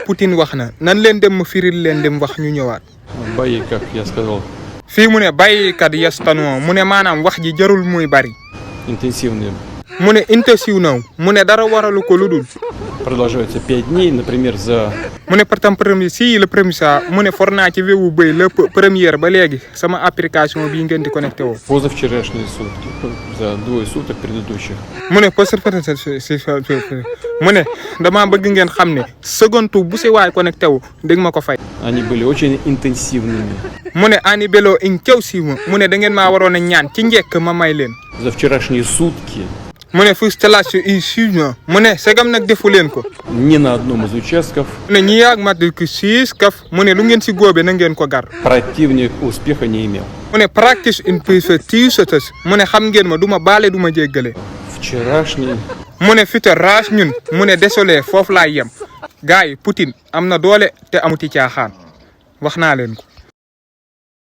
Poutine wax na nan leen dem ma firil leen dem wax ñu ñëwaat. Bàyyi как я сказал. fii mu ne bàyyikat yastanoo mu ne maanaam wax ji jarul muy bari. Интенсивные. mu ne intensiw na mu ne dara waralu ko lu dul. Продолжаются 5 дней, например, за... mu ne partam premier si le premier ça mu ne for naa ci wewu bëy la première ba léegi sama application bii ngeen di connecté woo. Позавчерашние сутки, за двое суток предыдущих. mu ne mu ne damaa bëgg ngeen xam ne seconde bu si waay connecté wu dégg ma ko fay. Они были очень интенсивными. mu ne ani beloo in caw si ma mu ne da ngeen maa waroon a ñaan ci njëkk ma may leen. За вчерашние сутки. mu ne frustration insuffisant mu ne segam nag defu leen ko. Ни на одном из участков. mu ne ñi yaag mat ki siis kaf mu ne lu ngeen si góobee na ngeen ko gar. Противник успеха не имел. mu ne practice in perspective mu ne xam ngeen ma du ma baale du ma jéggale. Вчерашний. mu ne futur rage ñun mu ne désolé foofu laay yem gars yi Poutine am na doole te amuti caaxaan wax naa leen ko.